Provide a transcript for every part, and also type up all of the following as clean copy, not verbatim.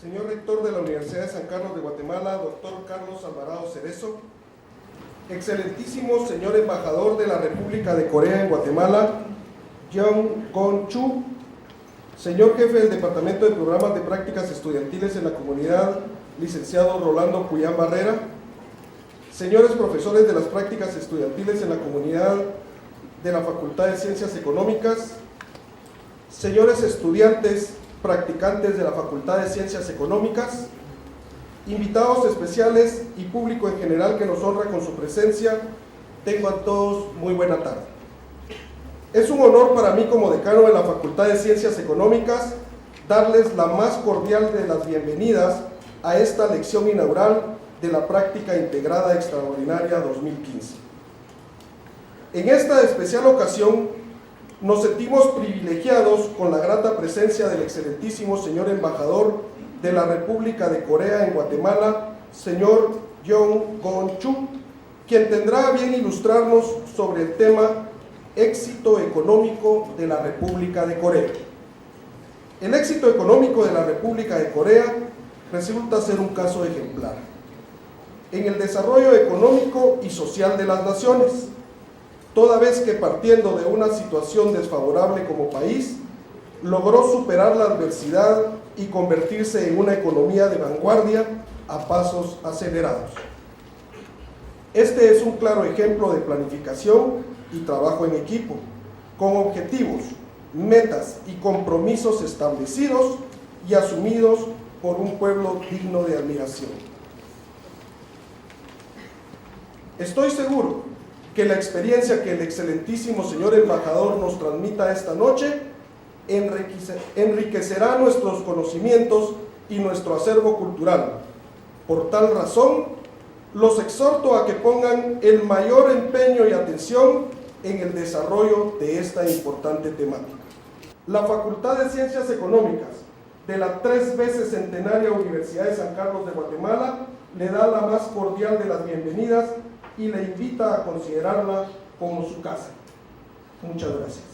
señor rector de la Universidad de San Carlos de Guatemala, doctor Carlos Alvarado Cerezo, excelentísimo señor embajador de la República de Corea en Guatemala, Jeong Gon-chu, señor jefe del Departamento de Programas de Prácticas Estudiantiles en la Comunidad, licenciado Rolando Cuyán Barrera, señores profesores de las prácticas estudiantiles en la comunidad de la Facultad de Ciencias Económicas, señores estudiantes practicantes de la Facultad de Ciencias Económicas, invitados especiales y público en general que nos honra con su presencia, tengan todos muy buena tarde. Es un honor para mí como decano de la Facultad de Ciencias Económicas darles la más cordial de las bienvenidas a esta lección inaugural de la Práctica Integrada Extraordinaria 2015. En esta especial ocasión nos sentimos privilegiados con la grata presencia del excelentísimo señor embajador de la República de Corea en Guatemala, señor Jeong Gon-chu, quien tendrá a bien ilustrarnos sobre el tema éxito económico de la República de Corea. El éxito económico de la República de Corea resulta ser un caso ejemplar en el desarrollo económico y social de las naciones, toda vez que partiendo de una situación desfavorable como país, logró superar la adversidad y convertirse en una economía de vanguardia a pasos acelerados. Este es un claro ejemplo de planificación y trabajo en equipo, con objetivos, metas y compromisos establecidos y asumidos por un pueblo digno de admiración. Estoy seguro que la experiencia que el excelentísimo señor embajador nos transmita esta noche enriquecerá nuestros conocimientos y nuestro acervo cultural. Por tal razón, los exhorto a que pongan el mayor empeño y atención en el desarrollo de esta importante temática. La Facultad de Ciencias Económicas de la 3 veces centenaria Universidad de San Carlos de Guatemala le da la más cordial de las bienvenidas y le invita a considerarla como su casa. Muchas gracias.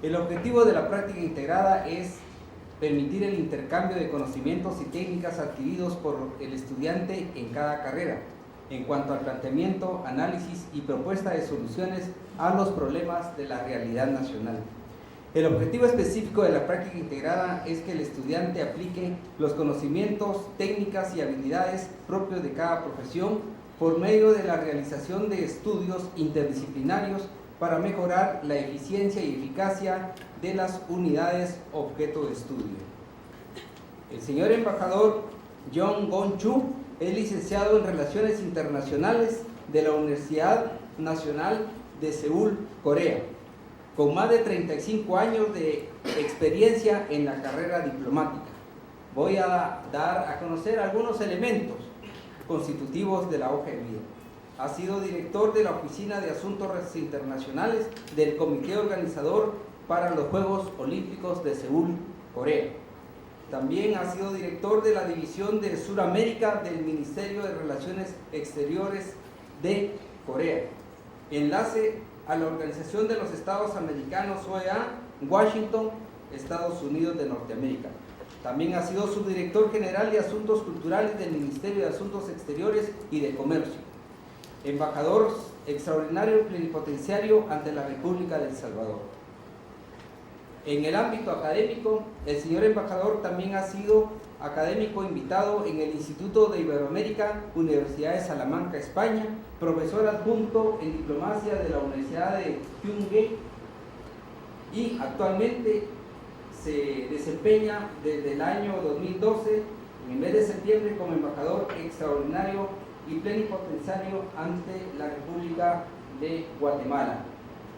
El objetivo de la práctica integrada es permitir el intercambio de conocimientos y técnicas adquiridos por el estudiante en cada carrera, en cuanto al planteamiento, análisis y propuesta de soluciones a los problemas de la realidad nacional. El objetivo específico de la práctica integrada es que el estudiante aplique los conocimientos, técnicas y habilidades propios de cada profesión por medio de la realización de estudios interdisciplinarios para mejorar la eficiencia y eficacia de las unidades objeto de estudio. El señor embajador Jeong Gon-chu es licenciado en Relaciones Internacionales de la Universidad Nacional de Seúl, Corea, con más de 35 años de experiencia en la carrera diplomática. Voy a dar a conocer algunos elementos constitutivos de la hoja de vida. Ha sido director de la Oficina de Asuntos Internacionales del Comité Organizador para los Juegos Olímpicos de Seúl, Corea. También ha sido director de la División de Suramérica del Ministerio de Relaciones Exteriores de Corea. Enlace a la Organización de los Estados Americanos, OEA, Washington, Estados Unidos de Norteamérica. También ha sido subdirector general de Asuntos Culturales del Ministerio de Asuntos Exteriores y de Comercio. Embajador extraordinario plenipotenciario ante la República de El Salvador. En el ámbito académico, el señor embajador también ha sido académico invitado en el Instituto de Iberoamérica, Universidad de Salamanca, España, profesor adjunto en diplomacia de la Universidad de Kyunghae y actualmente se desempeña desde el año 2012, en el mes de septiembre, como embajador extraordinario y plenipotenciario ante la República de Guatemala.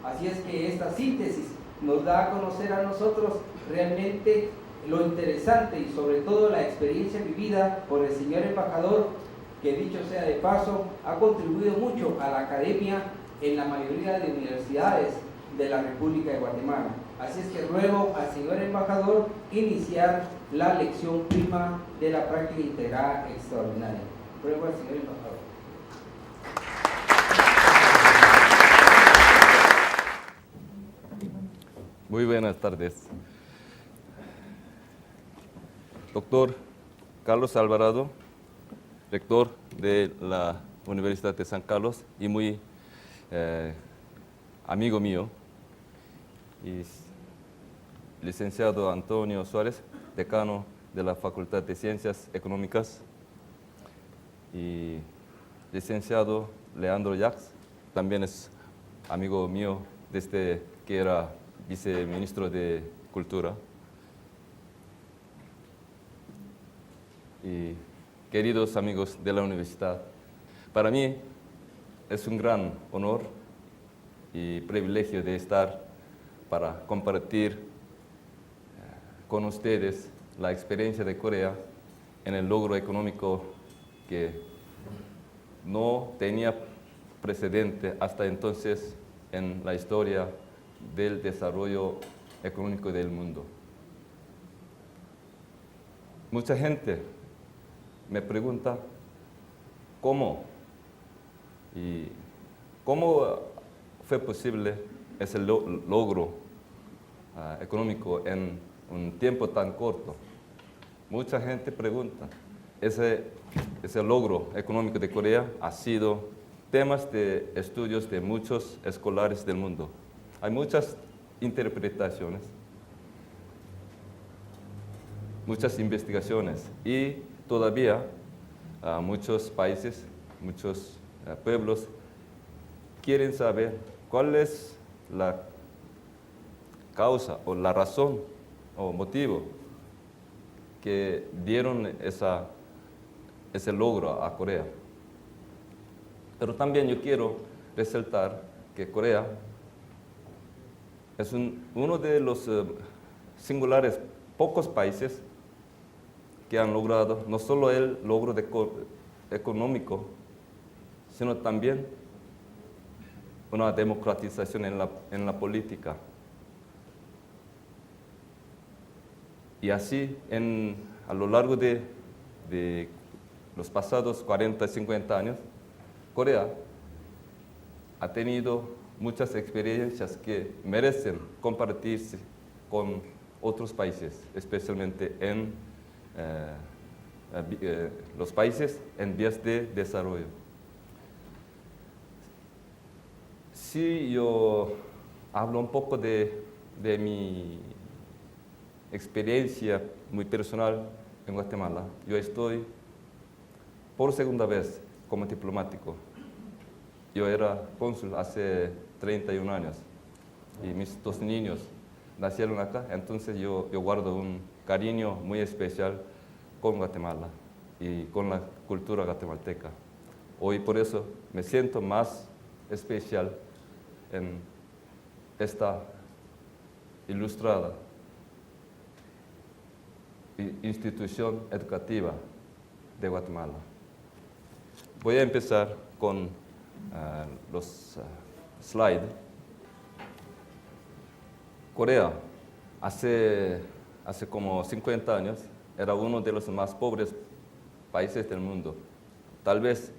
Así es que esta síntesis nos da a conocer a nosotros realmente lo interesante y sobre todo la experiencia vivida por el señor embajador, que dicho sea de paso, ha contribuido mucho a la academia en la mayoría de universidades de la República de Guatemala. Así es que ruego al señor embajador iniciar la lección prima de la práctica integrada extraordinaria. Ruego al señor embajador. Muy buenas tardes. Doctor Carlos Alvarado, rector de la Universidad de San Carlos y muy amigo mío, y licenciado Antonio Suárez, decano de la Facultad de Ciencias Económicas, y licenciado Leandro Yax, también es amigo mío desde que era viceministro de Cultura. Y queridos amigos de la universidad, para mí es un gran honor y privilegio de estar para compartir con ustedes la experiencia de Corea en el logro económico que no tenía precedente hasta entonces en la historia del desarrollo económico del mundo. Mucha gente me pregunta cómo fue posible ese logro económico en un tiempo tan corto. Mucha gente pregunta. Ese logro económico de Corea ha sido temas de estudios de muchos escolares del mundo. Hay muchas interpretaciones, muchas investigaciones y todavía muchos países, muchos pueblos quieren saber cuál es la causa o la razón o motivo que dieron ese logro a Corea. Pero también yo quiero resaltar que Corea es uno de los singulares pocos países que han logrado no solo el logro económico, sino también una democratización en la política. Y así, a lo largo de los pasados 40, 50 años, Corea ha tenido muchas experiencias que merecen compartirse con otros países, especialmente en los países en vías de desarrollo. Si yo hablo un poco de mi experiencia muy personal en Guatemala, yo estoy por segunda vez como diplomático. Yo era cónsul hace 31 años y mis 2 niños nacieron acá, entonces yo guardo un cariño muy especial con Guatemala y con la cultura guatemalteca. Hoy por eso me siento más especial en esta ilustrada institución educativa de Guatemala. Voy a empezar con los slides. Corea, hace como 50 años, era uno de los más pobres países del mundo. Tal vez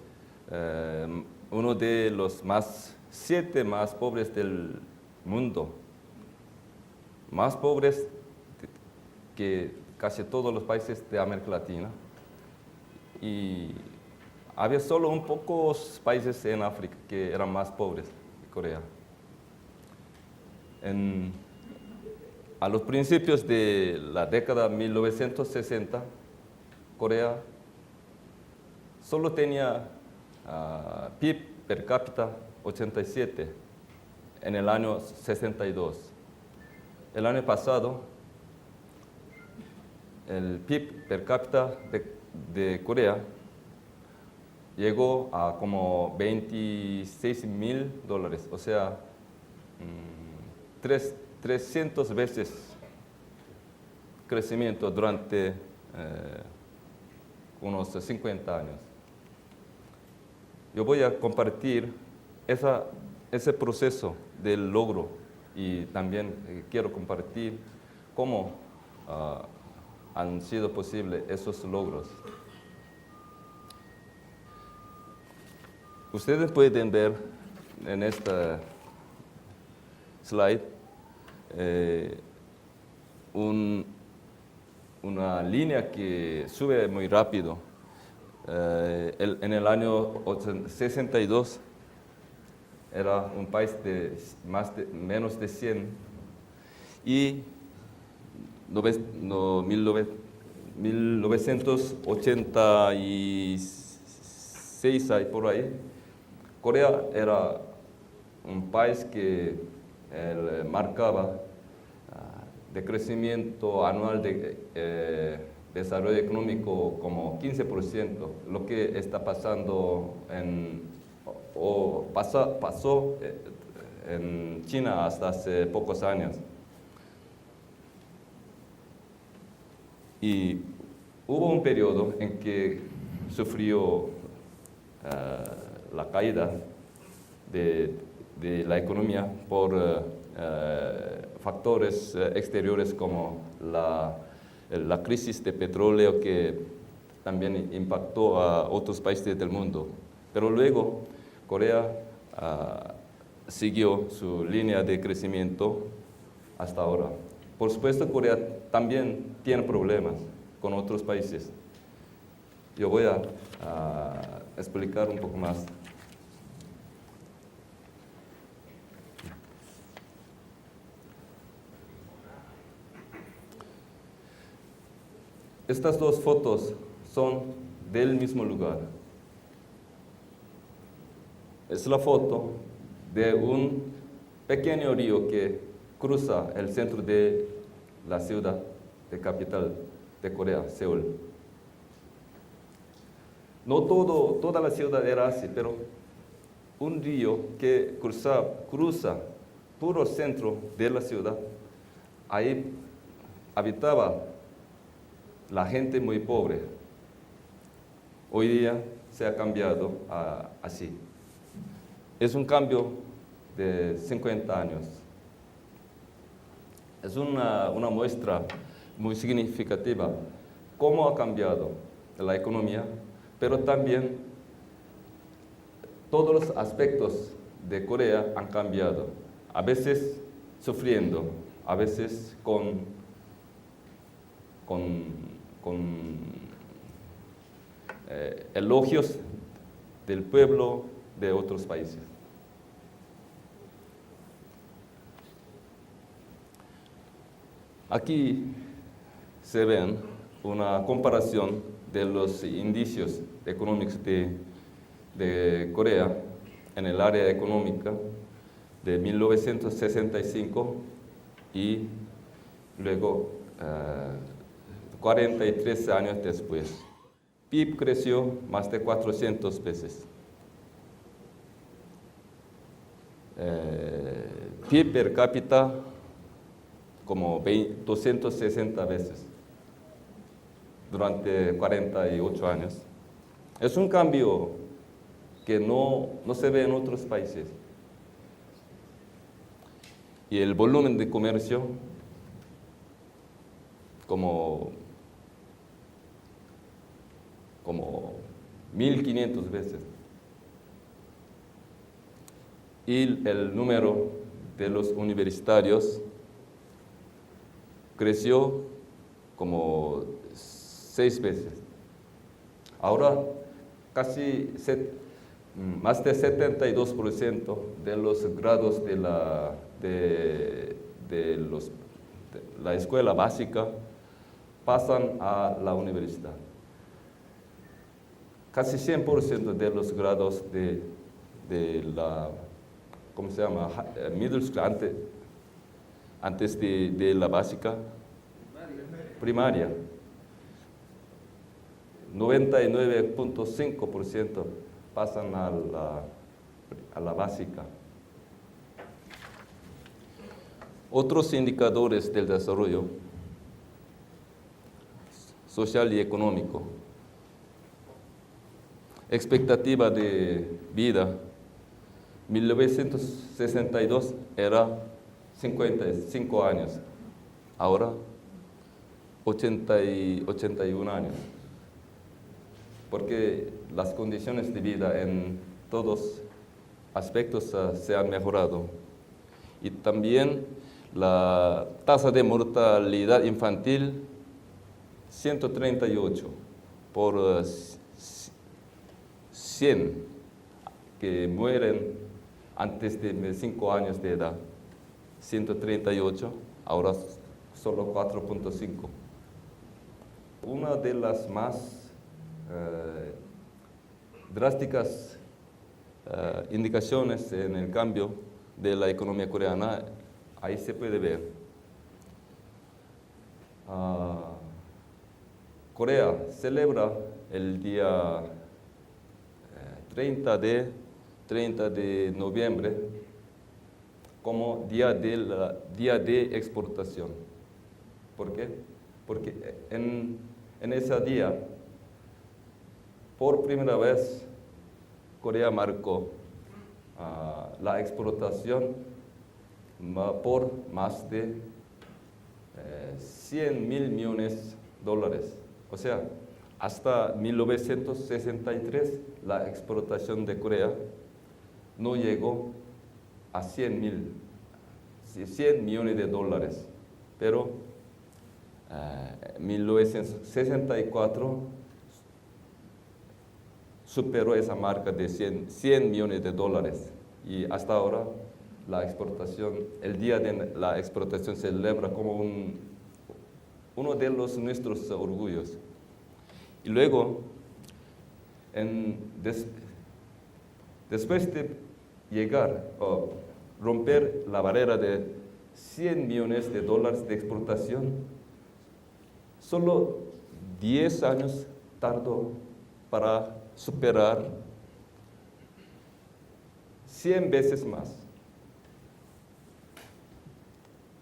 uno de los 7 más pobres del mundo. Más pobres que casi todos los países de América Latina. Y había solo un pocos países en África que eran más pobres que Corea. A los principios de la década de 1960, Corea solo tenía PIB per cápita 87 en el año 62. El año pasado, el PIB per cápita de Corea llegó a como $26,000, o sea, 300 veces crecimiento durante unos 50 años. Yo voy a compartir ese proceso del logro y también quiero compartir cómo han sido posibles esos logros. Ustedes pueden ver en esta slide una línea que sube muy rápido. En el año 62 era un país de menos de 100 y 1986 ahí por ahí, Corea era un país que marcaba de crecimiento anual de desarrollo económico como 15%, lo que está pasando pasó en China hasta hace pocos años. Y hubo un periodo en que sufrió la caída de la economía por factores exteriores como la crisis de petróleo que también impactó a otros países del mundo. Pero luego Corea siguió su línea de crecimiento hasta ahora. Por supuesto, Corea también tiene problemas con otros países. Yo voy a explicar un poco más. Estas dos fotos son del mismo lugar. Es la foto de un pequeño río que cruza el centro de la ciudad, de capital de Corea, Seúl. No toda la ciudad era así, pero un río que cruza puro centro de la ciudad, ahí habitaba la gente muy pobre. Hoy día se ha cambiado así. Es un cambio de 50 años. Es una muestra muy significativa cómo ha cambiado la economía, pero también todos los aspectos de Corea han cambiado. A veces sufriendo, a veces con elogios del pueblo de otros países. Aquí se ven una comparación de los indicios económicos de Corea en el área económica de 1965 y luego 43 años después. PIB creció más de 400 veces. PIB per cápita como 260 veces durante 48 años. Es un cambio que no se ve en otros países. Y el volumen de comercio como 1.500 veces. Y el número de los universitarios creció como 6 veces. Ahora casi más de 72% de los grados de la escuela básica pasan a la universidad. Casi 100% de los grados de la, ¿cómo se llama? Middle school, antes de la básica, primaria. 99.5% pasan a la básica. Otros indicadores del desarrollo social y económico. Expectativa de vida, 1962 era 55 años, ahora 81 años, porque las condiciones de vida en todos aspectos se han mejorado. Y también la tasa de mortalidad infantil, 138 por 100 que mueren antes de 5 años de edad. 138, ahora solo 4.5. Una de las más drásticas indicaciones en el cambio de la economía coreana, ahí se puede ver. Corea celebra el día 30 de noviembre como día de exportación. ¿Por qué? Porque en ese día, por primera vez, Corea marcó la exportación por más de 100.000 millones de dólares. O sea, hasta 1963 la exportación de Corea no llegó a 100 millones de dólares. Pero en 1964 superó esa marca de 100 millones de dólares. Y hasta ahora la exportación, el día de la exportación se celebra como uno de nuestros orgullos. Y luego, después de llegar o romper la barrera de 100 millones de dólares de exportación, solo 10 años tardó para superar 100 veces más.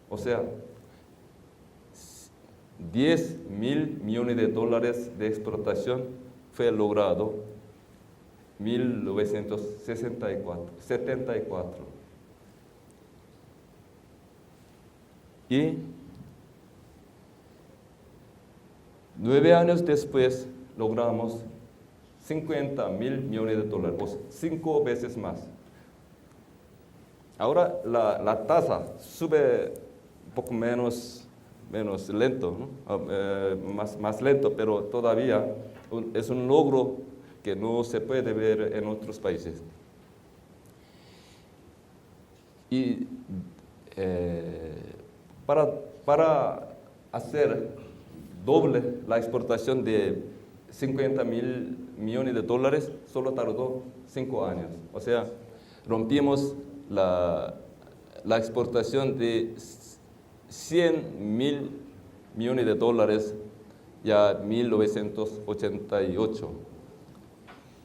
O sea, 10.000 millones de dólares de exportación fue logrado en 1974. Y 9 años después logramos 50.000 millones de dólares, o 5 veces más. Ahora la tasa sube un poco menos lento, ¿no? más lento, pero todavía es un logro que no se puede ver en otros países. Y para hacer doble la exportación de 50.000 millones de dólares, solo tardó 5 años. O sea, rompimos la exportación de 100.000 millones de dólares ya en 1988.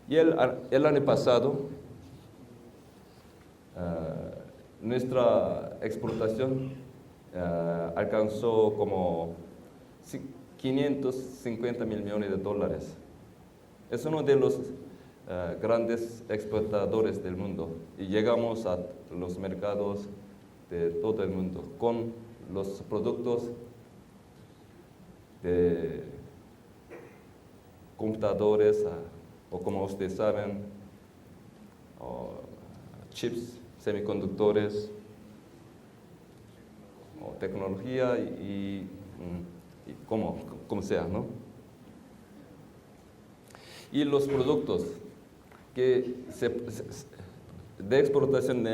Y el año pasado, nuestra exportación alcanzó como 550.000 millones de dólares. Es uno de los grandes exportadores del mundo y llegamos a los mercados de todo el mundo con los productos de computadores o como ustedes saben, chips, semiconductores, o tecnología y como sea, ¿no? Y los productos que de exportación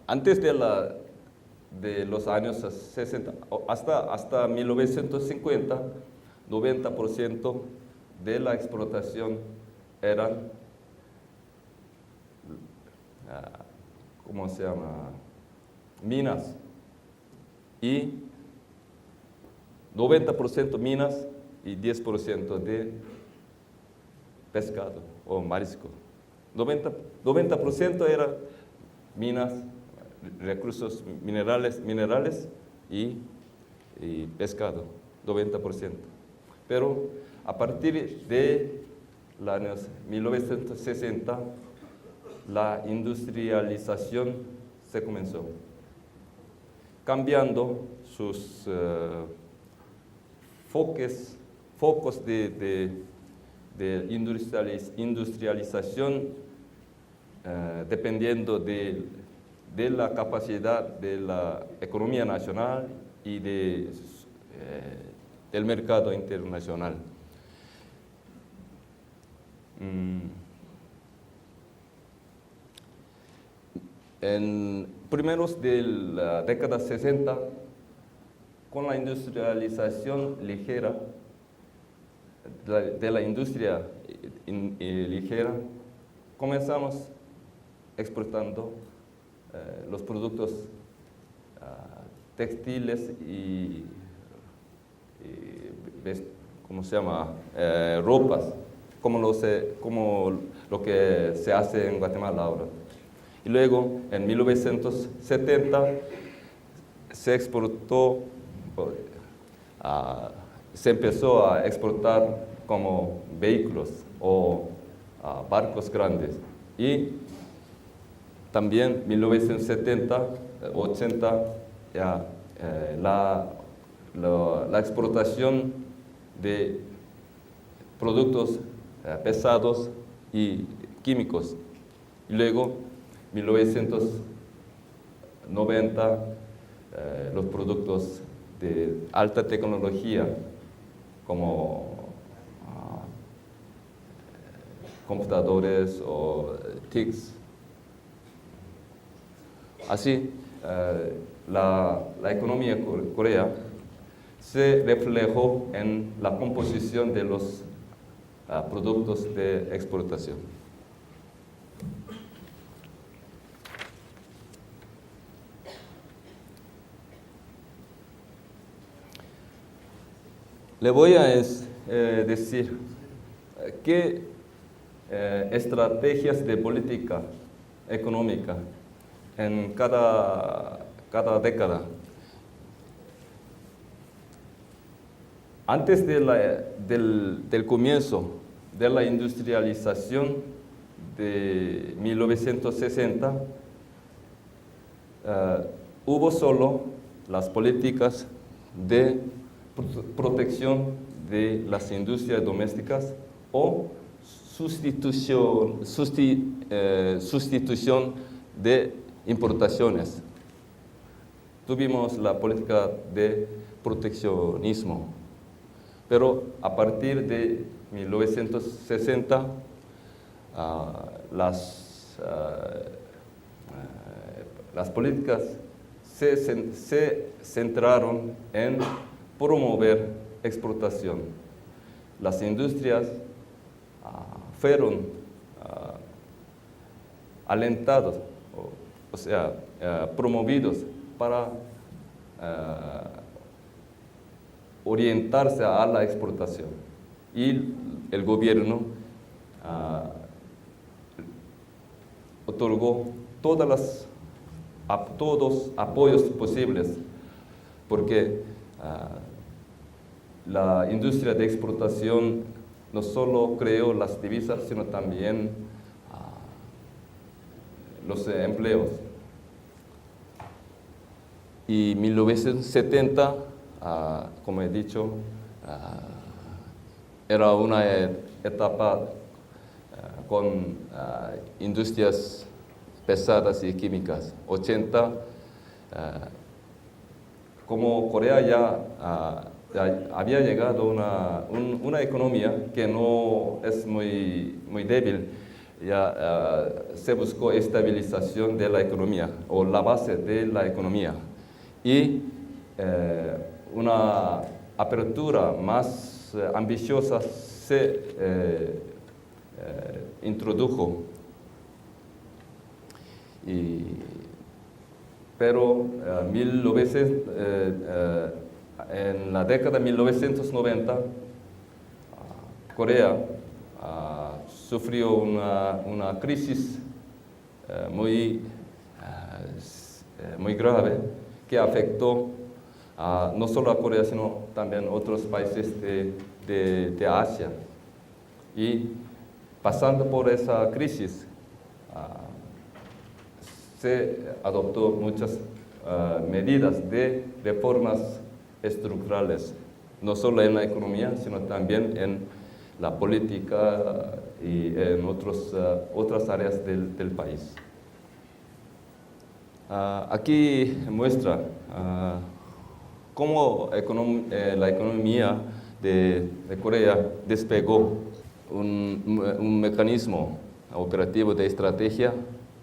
antes de los años 60 hasta 1950, 90% de la exportación eran, ¿cómo se llama? Minas. Y 90% minas y 10% de pescado o marisco. 90% era minas, recursos minerales y pescado, 90%. Pero a partir de los años 1960, la industrialización se comenzó. cambiando sus focos de industrialización dependiendo de la capacidad de la economía nacional y del mercado internacional. En primeros de la década 60, con la industrialización ligera, de la industria ligera, comenzamos exportando los productos textiles y ¿cómo se llama? Ropas, como lo que se hace en Guatemala ahora. Y luego, en 1970, se exportó, se empezó a exportar como vehículos o barcos grandes. Y también 1970, 80, ya, la exportación de productos pesados y químicos. Y luego, 1990, los productos de alta tecnología como computadores o TICs. Así, la economía coreana se reflejó en la composición de los productos de exportación. Le voy a decir qué estrategias de política económica en cada década. Antes del comienzo de la industrialización de 1960, hubo solo las políticas de protección de las industrias domésticas o sustitución de importaciones. Tuvimos la política de proteccionismo, pero a partir de 1960 las políticas se centraron en promover exportación. Las industrias fueron alentados, o sea, promovidos para orientarse a la exportación. Y el gobierno otorgó todos apoyos posibles, porque la industria de exportación no solo creó las divisas, sino también los empleos. Y 1970, como he dicho, era una etapa con industrias pesadas y químicas. 80, como Corea ya había llegado una economía que no es muy débil, ya se buscó estabilización de la economía o la base de la economía y una apertura más ambiciosa se introdujo. Pero en la década de 1990, Corea sufrió una crisis muy grave que afectó no solo a Corea, sino también a otros países de Asia. Y pasando por esa crisis, se adoptó muchas medidas de reformas estructurales, no solo en la economía, sino también en la política y en otras áreas del país. Aquí muestra cómo la economía de Corea despegó un mecanismo operativo de estrategia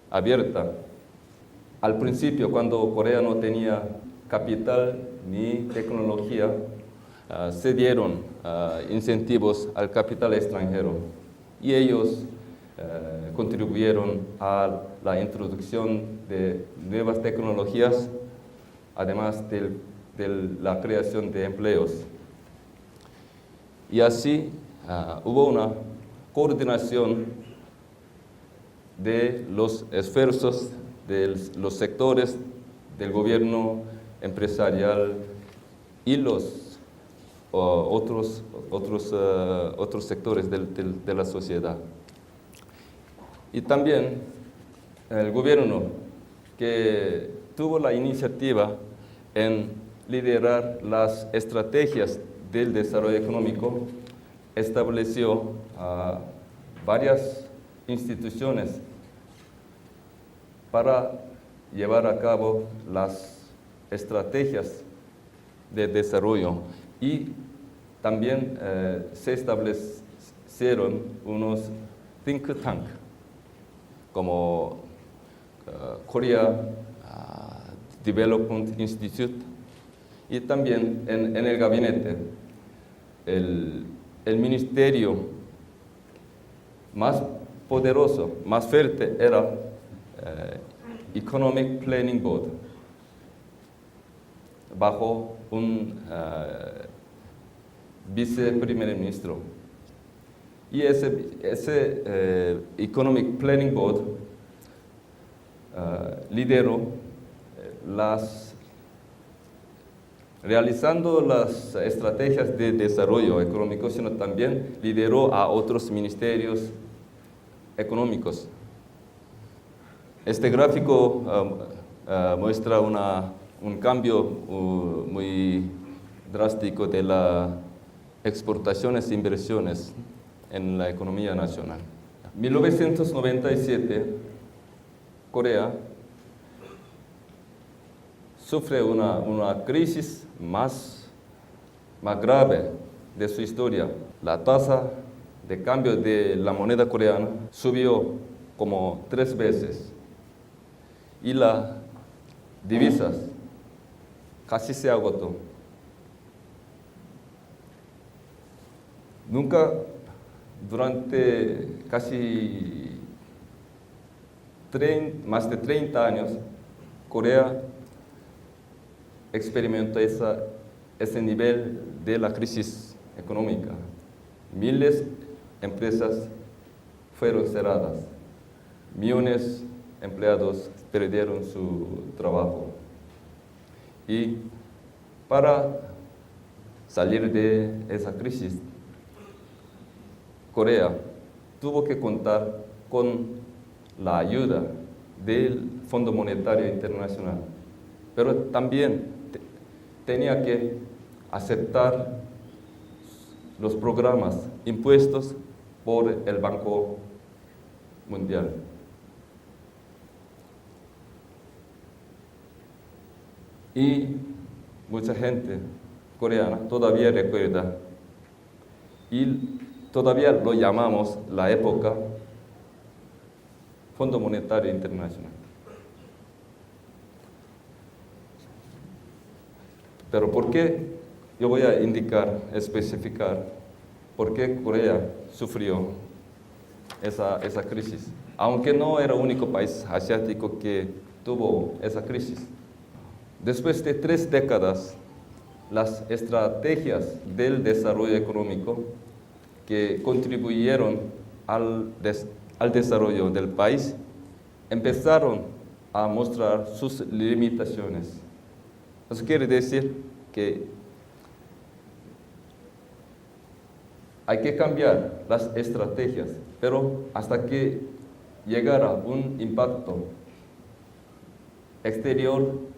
abierta. Al principio, cuando Corea no tenía capital ni tecnología, se dieron incentivos al capital extranjero y ellos contribuyeron a la introducción de nuevas tecnologías, además de la creación de empleos. Y así hubo una coordinación de los esfuerzos de los sectores del gobierno empresarial y los otros sectores de la sociedad. Y también el gobierno, que tuvo la iniciativa en liderar las estrategias del desarrollo económico, estableció varias instituciones para llevar a cabo las estrategias de desarrollo, y también se establecieron unos think tanks como Korea Development Institute, y también en el gabinete el ministerio más poderoso, más fuerte era Economic Planning Board, bajo un viceprimer ministro. Y ese Economic Planning Board lideró realizando las estrategias de desarrollo económico, sino también lideró a otros ministerios económicos. Este gráfico muestra un cambio muy drástico de las exportaciones e inversiones en la economía nacional. En 1997, Corea sufre una crisis más grave de su historia. La tasa de cambio de la moneda coreana subió como 3 veces y las divisas casi se agotó. Nunca durante casi más de 30 años, Corea experimentó ese nivel de la crisis económica. Miles de empresas fueron cerradas, millones de empleados perdieron su trabajo. Y para salir de esa crisis, Corea tuvo que contar con la ayuda del Fondo Monetario Internacional, pero también tenía que aceptar los programas impuestos por el Banco Mundial. Y mucha gente coreana todavía recuerda, y todavía lo llamamos la época Fondo Monetario Internacional. Pero ¿por qué? Yo voy a especificar por qué Corea sufrió esa crisis, aunque no era el único país asiático que tuvo esa crisis. Después de 3 décadas, las estrategias del desarrollo económico que contribuyeron al desarrollo del país empezaron a mostrar sus limitaciones. Eso quiere decir que hay que cambiar las estrategias, pero hasta que llegara un impacto exterior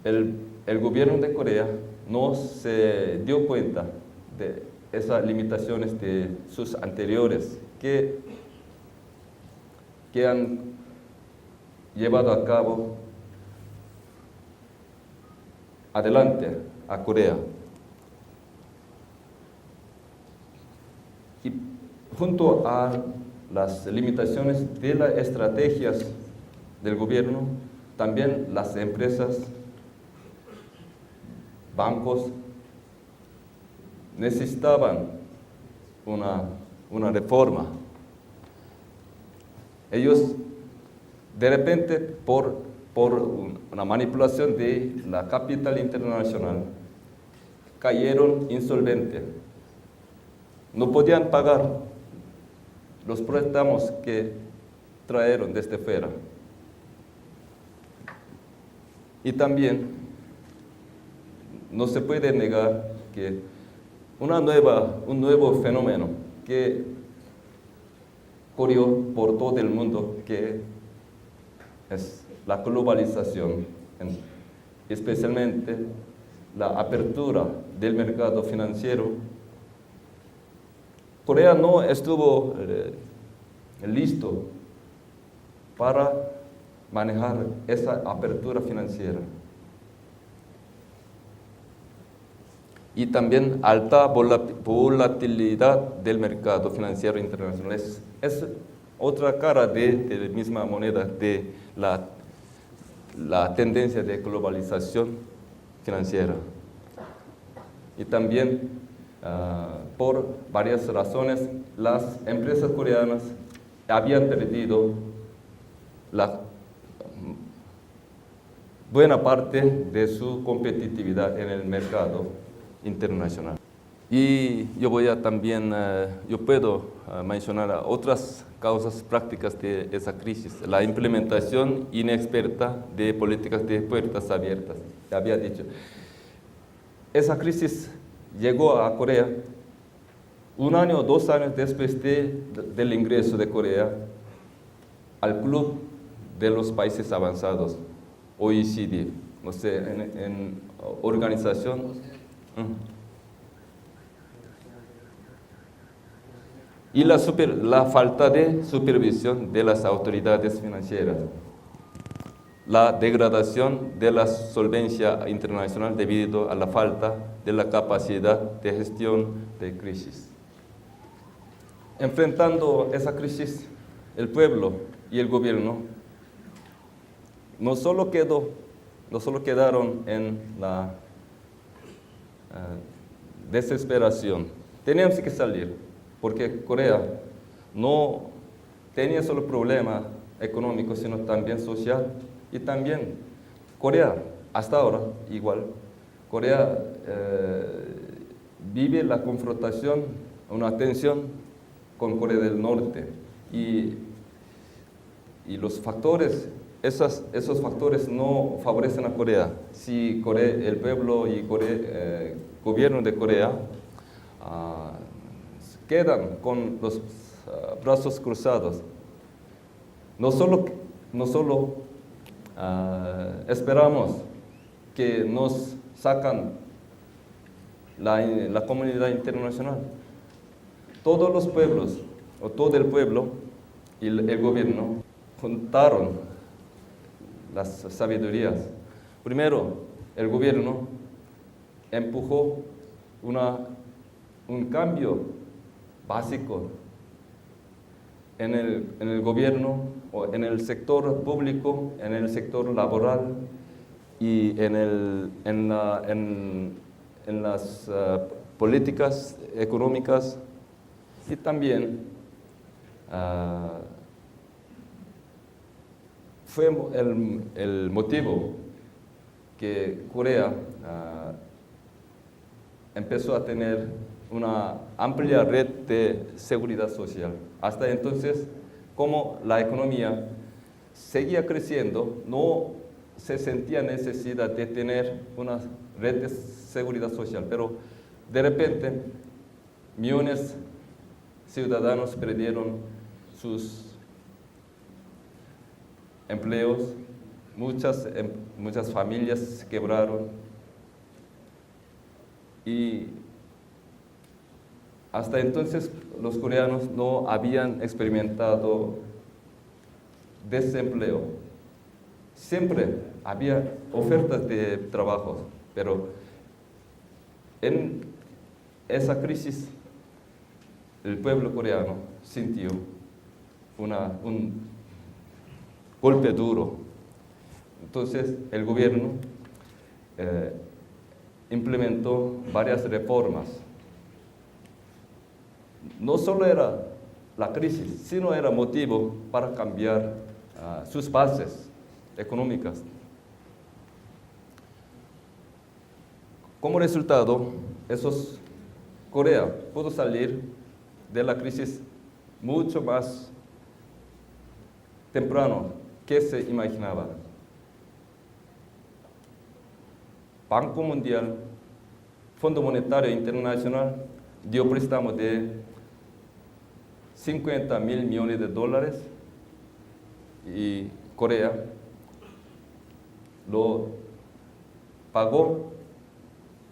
el gobierno de Corea no se dio cuenta de esas limitaciones de sus anteriores que han llevado a cabo adelante a Corea. Y junto a las limitaciones de las estrategias del gobierno, también las empresas, bancos, necesitaban una reforma. Ellos, de repente, por una manipulación de la capital internacional, cayeron insolventes. No podían pagar los préstamos que trajeron desde fuera. Y también no se puede negar que un nuevo fenómeno que corrió por todo el mundo, que es la globalización, especialmente la apertura del mercado financiero. Corea no estuvo listo para manejar esa apertura financiera. Y también alta volatilidad del mercado financiero internacional. Es otra cara de la misma moneda, de la tendencia de globalización financiera. Y también, por varias razones, las empresas coreanas habían perdido la buena parte de su competitividad en el mercado internacional. Y yo puedo mencionar otras causas prácticas de esa crisis. La implementación inexperta de políticas de puertas abiertas. Ya había dicho. Esa crisis llegó a Corea 1 año o 2 años después del ingreso de Corea al club de los países avanzados, OECD, o sea, en organización. Y la falta de supervisión de las autoridades financieras, la degradación de la solvencia internacional debido a la falta de la capacidad de gestión de crisis. Enfrentando esa crisis, el pueblo y el gobierno no solo quedaron en la desesperación. Teníamos que salir, porque Corea no tenía solo problema económico, sino también social. Y también Corea, hasta ahora igual, Corea vive la confrontación, una tensión con Corea del Norte. Y los factores, esos factores no favorecen a Corea. Si el pueblo y gobierno de Corea quedan con los brazos cruzados, no solo esperamos que nos sacan la comunidad internacional. Todos los pueblos, o todo el pueblo y el gobierno juntaron las sabidurías. Primero, el gobierno empujó un cambio básico en el gobierno, o en el sector público, en el sector laboral y en las políticas económicas. Y también fue el motivo que Corea empezó a tener una amplia red de seguridad social. Hasta entonces, como la economía seguía creciendo, no se sentía necesidad de tener una red de seguridad social, pero de repente millones de ciudadanos perdieron sus empleos muchas familias se quebraron y hasta entonces los coreanos no habían experimentado desempleo. Siempre había ofertas de trabajo, pero en esa crisis el pueblo coreano sintió un golpe duro. Entonces el gobierno implementó varias reformas. No solo era la crisis, sino era motivo para cambiar sus bases económicas. Como resultado, Corea pudo salir de la crisis mucho más temprano que se imaginaba. Banco Mundial, Fondo Monetario Internacional dio préstamo de 50.000 millones de dólares y Corea lo pagó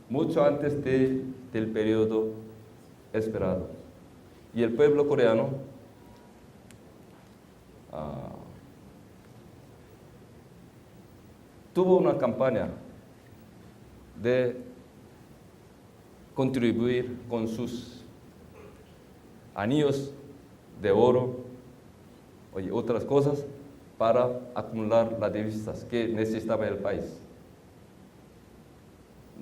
mucho antes del periodo esperado. Y el pueblo coreano tuvo una campaña de contribuir con sus anillos de oro y otras cosas para acumular las divisas que necesitaba el país.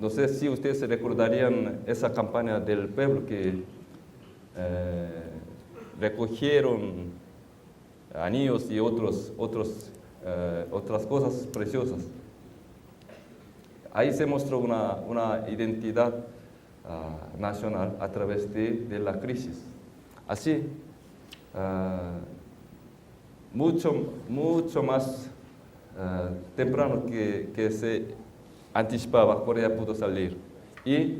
No sé si ustedes se recordarían esa campaña del pueblo que recogieron anillos y otras cosas preciosas. Ahí se mostró una identidad nacional a través de la crisis. Así, mucho más temprano que se anticipaba, Corea pudo salir. Y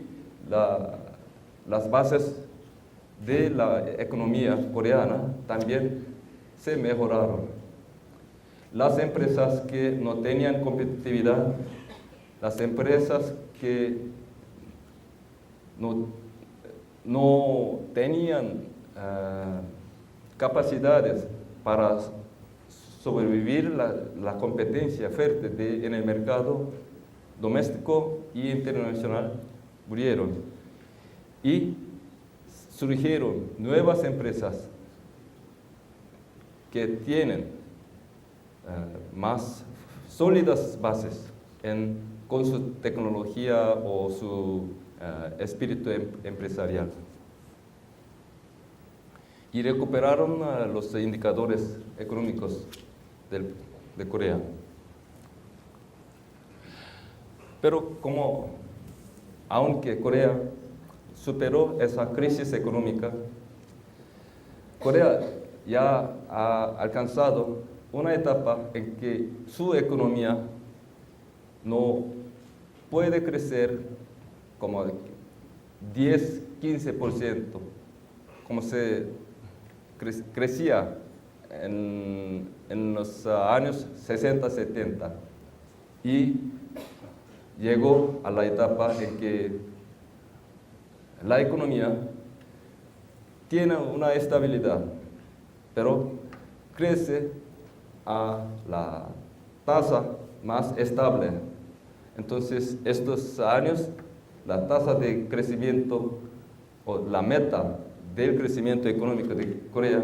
las bases de la economía coreana también se mejoraron. Las empresas que no tenían competitividad, las empresas que no tenían capacidades para sobrevivir la competencia fuerte en el mercado doméstico y internacional, murieron. Y surgieron nuevas empresas que tienen más sólidas bases con su tecnología o su espíritu empresarial. Y recuperaron los indicadores económicos de Corea. Pero aunque Corea superó esa crisis económica, Corea ya ha alcanzado una etapa en que su economía no puede crecer como 10-15%, como se crecía en los años 60-70. Y llegó a la etapa en que la economía tiene una estabilidad, pero crece a la tasa más estable. Entonces, estos años, la tasa de crecimiento o la meta del crecimiento económico de Corea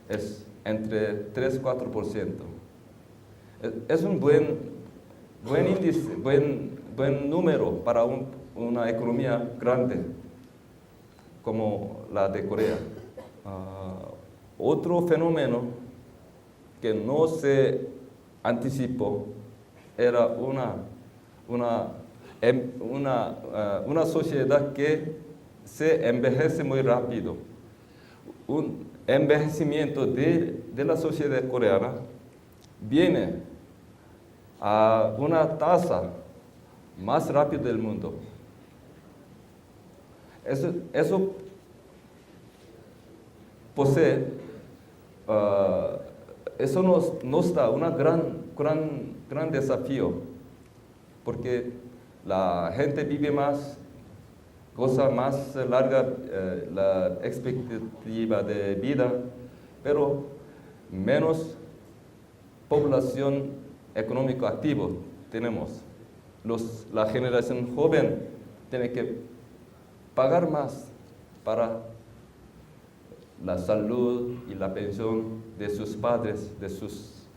es entre 3-4%. Es un buen índice, buen número para una economía grande como la de Corea. Otro fenómeno que no se anticipó era una sociedad que se envejece muy rápido. Un envejecimiento de la sociedad coreana viene a una tasa más rápida del mundo. Eso posee, eso nos da una gran gran desafío, porque la gente vive más, goza más larga la expectativa de vida, pero menos población económico activa tenemos. La generación joven tiene que pagar más para la salud y la pensión de sus padres, de sus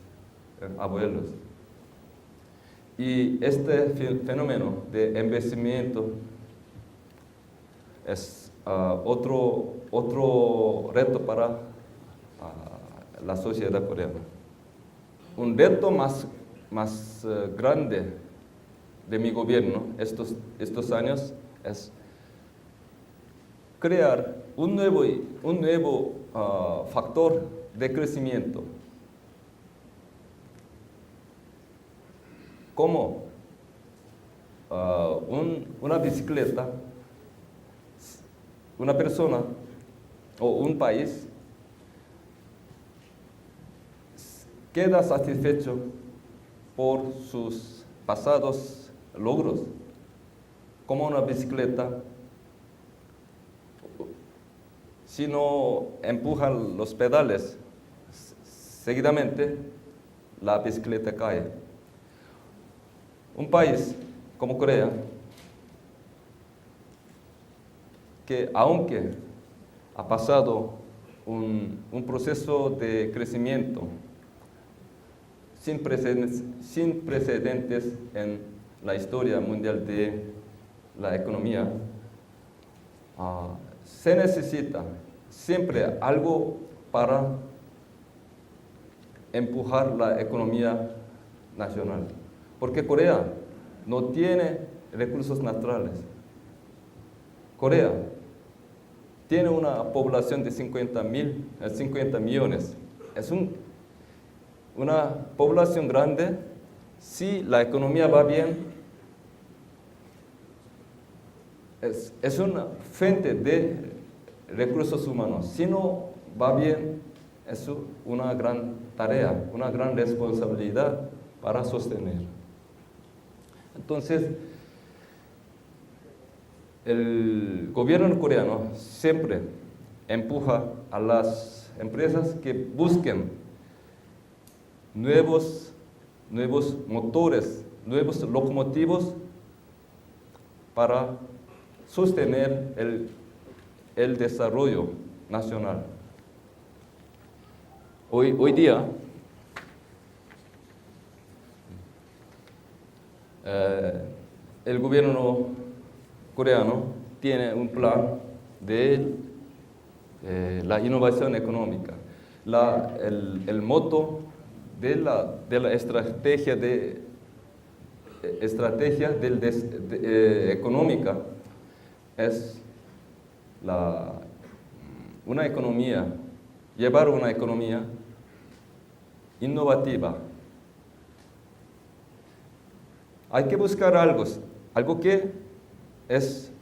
abuelos. Y este fenómeno de envejecimiento es otro reto para la sociedad coreana. Un reto más grande de mi gobierno estos años es crear un nuevo factor de crecimiento. Como una bicicleta, una persona o un país queda satisfecho por sus pasados logros, como una bicicleta. Si no empujan los pedales seguidamente, la bicicleta cae. Un país como Corea, que aunque ha pasado un proceso de crecimiento sin precedentes en la historia mundial de la economía, se necesita siempre algo para empujar la economía nacional. Porque Corea no tiene recursos naturales. Corea tiene una población de 50 millones. Es una población grande. Si la economía va bien, es una fuente de recursos humanos. Si no va bien, es una gran tarea, una gran responsabilidad para sostener. Entonces, el gobierno coreano siempre empuja a las empresas que busquen nuevos motores, nuevos locomotivos para sostener el desarrollo nacional. Hoy día, el gobierno coreano tiene un plan de la innovación económica. El moto de la estrategia económica es llevar una economía innovativa. Hay que buscar algo que es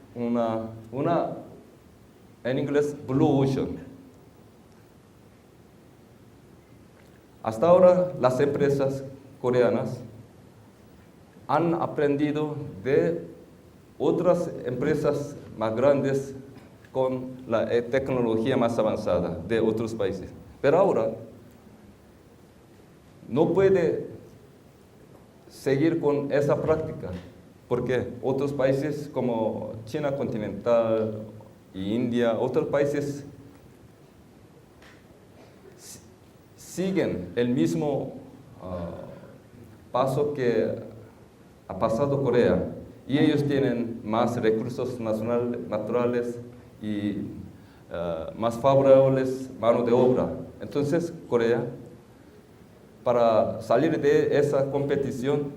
en inglés, Blue Ocean. Hasta ahora las empresas coreanas han aprendido de otras empresas más grandes con la tecnología más avanzada de otros países. Pero ahora no puede seguir con esa práctica, porque otros países como China continental y India, otros países siguen el mismo paso que ha pasado Corea, y ellos tienen más recursos naturales y más favorables mano de obra. Entonces Corea, para salir de esa competición,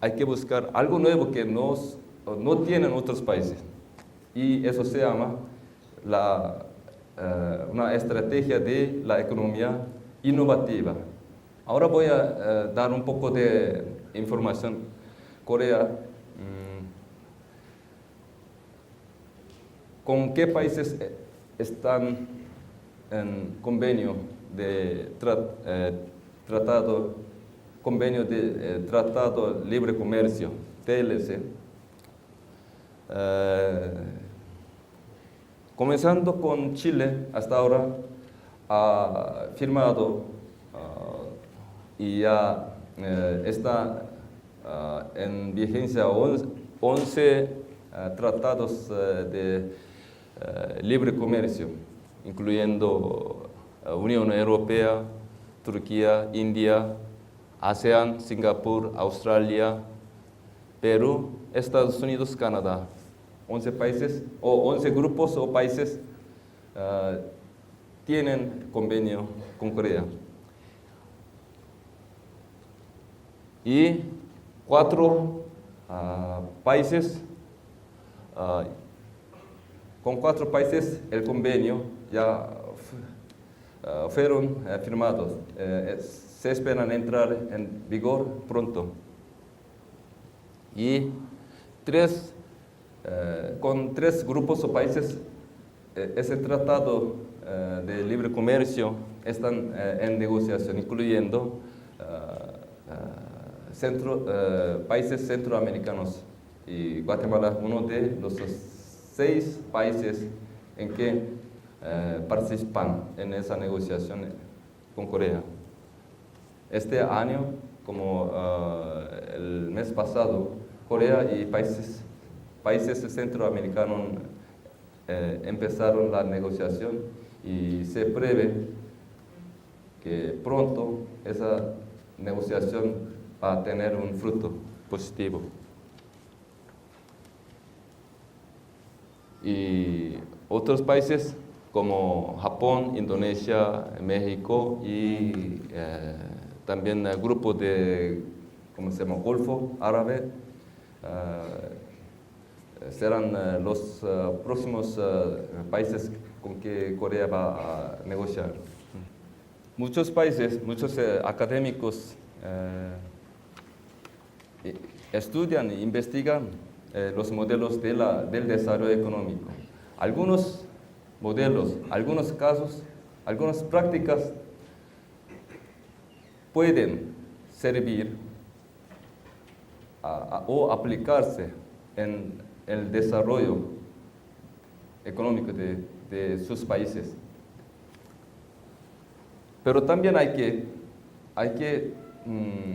hay que buscar algo nuevo que no tienen otros países. Y eso se llama una estrategia de la economía innovativa. Ahora voy a dar un poco de información. Corea, ¿con qué países están en convenio de tratado convenio de Tratado de Libre Comercio, TLC. Comenzando con Chile, hasta ahora ha firmado y ya está en vigencia 11 tratados de libre comercio, incluyendo Unión Europea, Turquía, India, ASEAN, Singapur, Australia, Perú, Estados Unidos, Canadá. 11 países o 11 grupos o países tienen convenio con Corea. Y 4 países, con 4 países el convenio ya fueron firmados. Se esperan entrar en vigor pronto. Y con 3 grupos o países, ese tratado de libre comercio están en negociación, incluyendo países centroamericanos. Y Guatemala es uno de los 6 países en que participan en esa negociación con Corea. Este año, como el mes pasado, Corea y países centroamericanos empezaron la negociación y se prevé que pronto esa negociación va a tener un fruto positivo. Y otros países como Japón, Indonesia, México y también el grupo de, ¿cómo se llama?, Golfo Árabe, serán los próximos países con que Corea va a negociar. Muchos países, muchos académicos estudian e investigan los modelos del desarrollo económico. Algunos modelos, algunos casos, algunas prácticas pueden servir o aplicarse en el desarrollo económico de sus países. Pero también hay que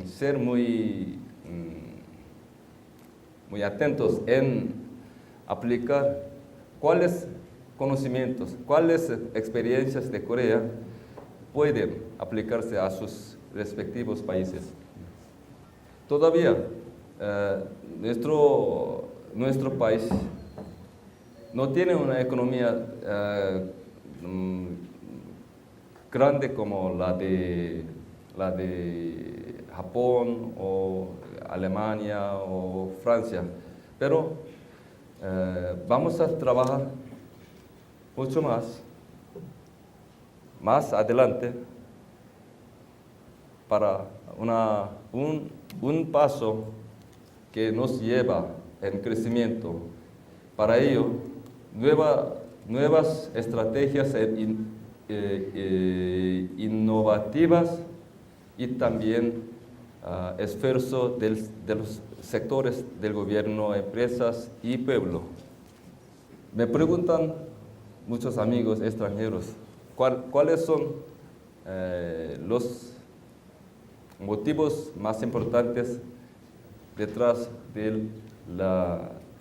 ser muy atentos en aplicar cuáles conocimientos, cuáles experiencias de Corea pueden aplicarse a sus respectivos países. Todavía nuestro país no tiene una economía grande como la de Japón o Alemania o Francia, pero vamos a trabajar mucho más adelante para un paso que nos lleva en crecimiento. Para ello, nuevas estrategias innovativas y también esfuerzo de los sectores del gobierno, empresas y pueblo. Me preguntan muchos amigos extranjeros, ¿cuáles son los motivos más importantes detrás del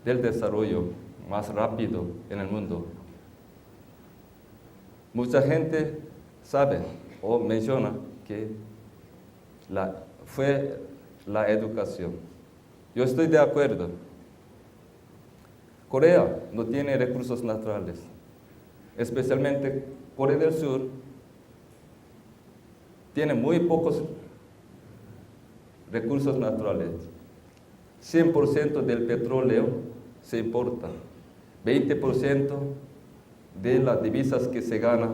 desarrollo más rápido en el mundo? Mucha gente sabe o menciona que fue la educación. Yo estoy de acuerdo. Corea no tiene recursos naturales, especialmente Corea del Sur tiene muy pocos recursos naturales. 100% del petróleo se importa, 20% de las divisas que se gana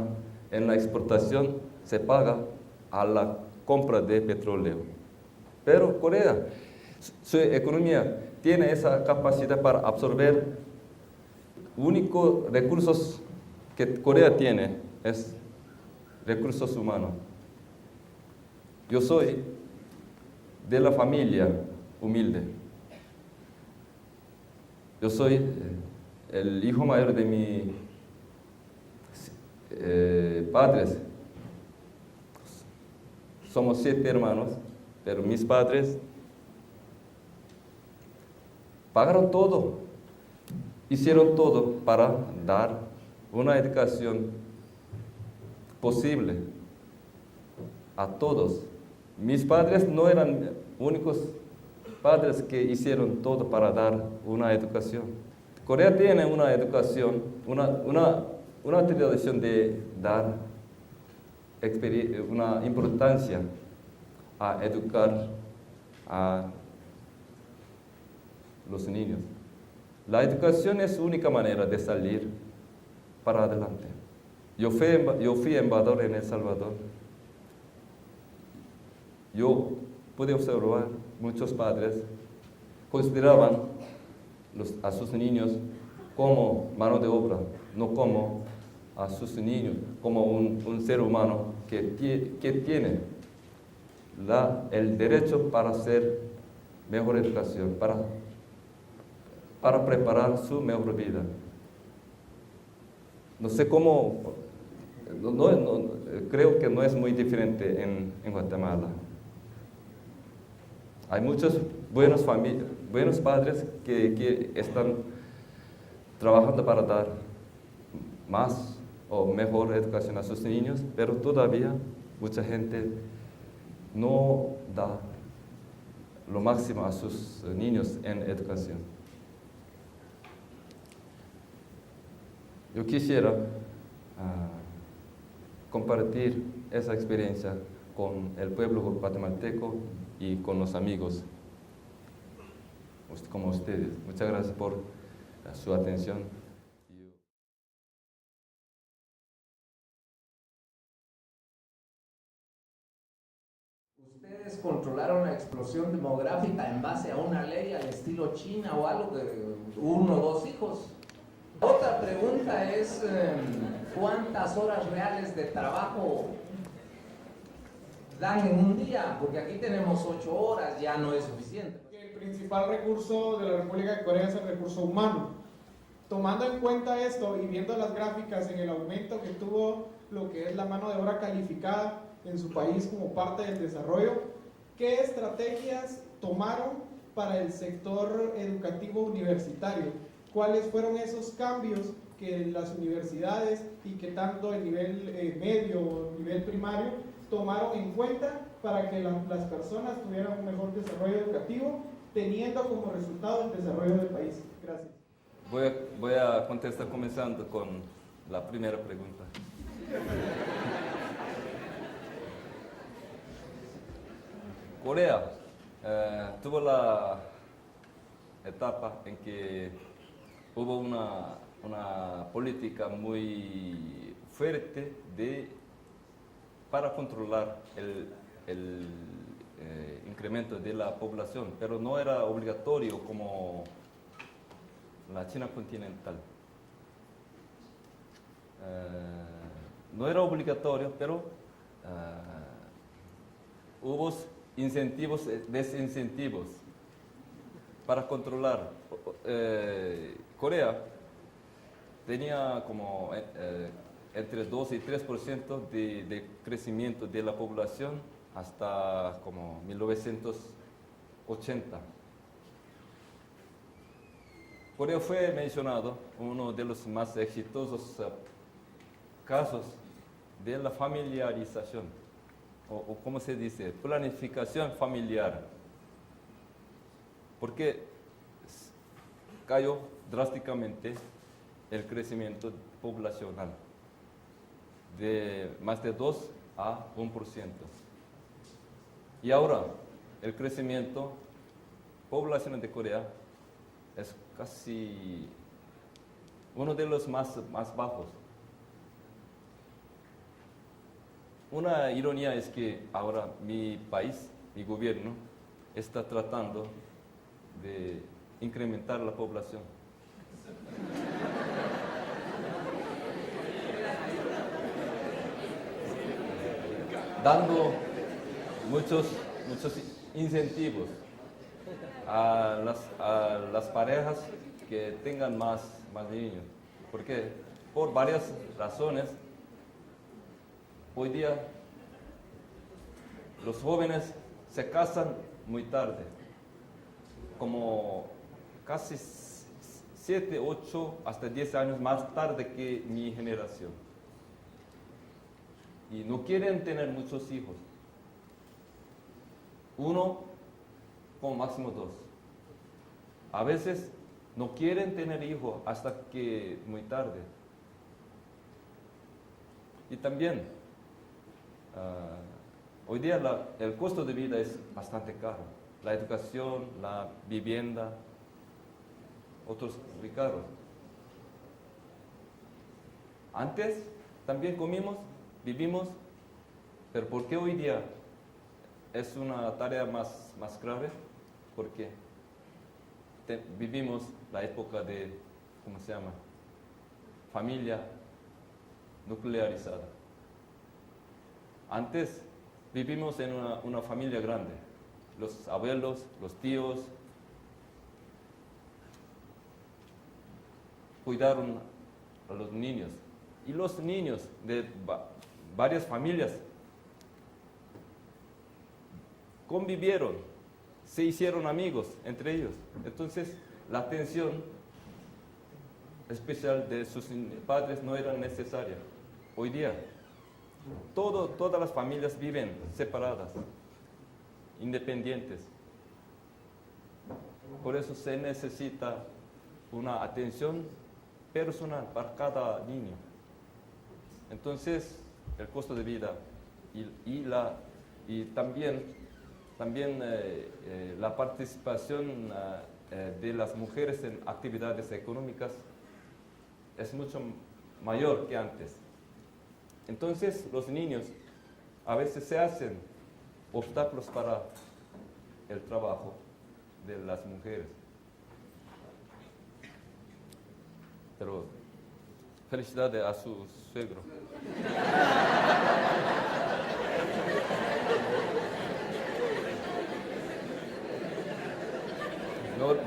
en la exportación se paga a la compra de petróleo. Pero Corea, su economía tiene esa capacidad para absorber. Únicos recursos que Corea tiene es recursos humanos. Yo soy de la familia humilde. Yo soy el hijo mayor de mis padres. Somos 7 hermanos, pero mis padres pagaron todo, hicieron todo para dar una educación posible a todos. Mis padres no eran únicos padres que hicieron todo para dar una educación. Corea tiene una educación, una tradición de dar una importancia a educar a los niños. La educación es la única manera de salir para adelante. Yo fui embajador en El Salvador. Yo pude observar muchos padres consideraban a sus niños como mano de obra, no como a sus niños, como un ser humano que tiene el derecho para hacer mejor educación, para preparar su mejor vida. No sé cómo, creo que no es muy diferente en Guatemala. Hay muchos buenos padres que están trabajando para dar más o mejor educación a sus niños, pero todavía mucha gente no da lo máximo a sus niños en educación. Yo quisiera compartir esa experiencia con el pueblo guatemalteco y con los amigos como ustedes. Muchas gracias por su atención. ¿Ustedes controlaron la explosión demográfica en base a una ley al estilo China o algo de 1 o 2 hijos? Otra pregunta es, ¿cuántas horas reales de trabajo dan en un día? Porque aquí tenemos 8 horas, ya no es suficiente. El principal recurso de la República de Corea es el recurso humano. Tomando en cuenta esto y viendo las gráficas en el aumento que tuvo lo que es la mano de obra calificada en su país como parte del desarrollo, ¿qué estrategias tomaron para el sector educativo universitario? ¿Cuáles fueron esos cambios que las universidades y que tanto el nivel medio o nivel primario tomaron en cuenta para que las personas tuvieran un mejor desarrollo educativo, teniendo como resultado el desarrollo del país? Gracias. Voy a contestar comenzando con la primera pregunta. Corea tuvo la etapa en que hubo una política muy fuerte para controlar el incremento de la población, pero no era obligatorio como la China continental. No era obligatorio, pero hubo incentivos, desincentivos para controlar. Corea tenía como entre 2 y 3% de crecimiento de la población hasta como 1980. Corea fue mencionado uno de los más exitosos casos de la familiarización, o ¿cómo se dice? Planificación familiar. Porque cayó drásticamente el crecimiento poblacional de más de 2 a 1%. Y ahora el crecimiento poblacional de Corea es casi uno de los más bajos. Una ironía es que ahora mi país, mi gobierno, está tratando de incrementar la población. Dando muchos incentivos a las parejas que tengan más niños. Porque por varias razones, hoy día los jóvenes se casan muy tarde, como casi 7, 8, hasta 10 años más tarde que mi generación. Y no quieren tener muchos hijos. Uno, como máximo 2. A veces no quieren tener hijos hasta que muy tarde. Y también, hoy día el costo de vida es bastante caro. La educación, la vivienda, otros muy caros. Antes también comimos, vivimos, pero ¿por qué hoy día es una tarea más grave? Porque vivimos la época de, ¿cómo se llama? Familia nuclearizada. Antes vivimos en una familia grande, los abuelos, los tíos, cuidaron a los niños. Y los niños de varias familias convivieron, se hicieron amigos entre ellos. Entonces, la atención especial de sus padres no era necesaria. Hoy día, todas las familias viven separadas, independientes. Por eso se necesita una atención personal para cada niño. Entonces, el costo de vida y también la participación de las mujeres en actividades económicas es mucho mayor que antes. Entonces, los niños a veces se hacen obstáculos para el trabajo de las mujeres. Pero felicidades a su suegro.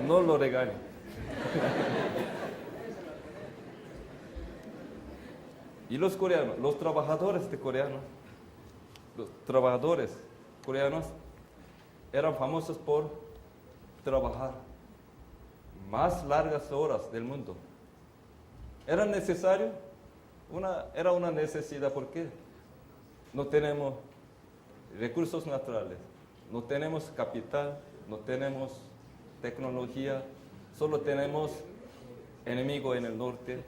No lo regañen. Y los coreanos, los trabajadores coreanos eran famosos por trabajar más largas horas del mundo. Era necesario, era una necesidad. ¿Por qué? No tenemos recursos naturales, no tenemos capital, no tenemos tecnología, solo tenemos enemigo en el norte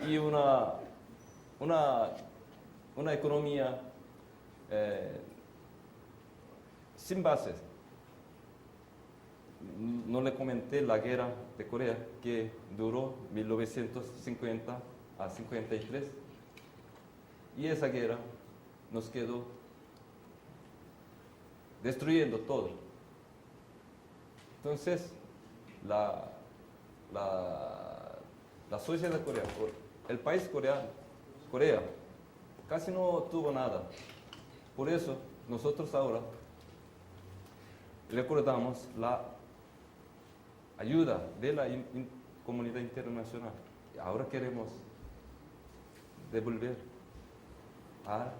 y una economía sin bases. No le comenté la guerra de Corea que duró 1950 a 53 y esa guerra nos quedó destruyendo todo. Entonces, la sociedad coreana, el país Corea, casi no tuvo nada. Por eso, nosotros ahora recordamos la ayuda de la comunidad internacional. Ahora queremos devolver a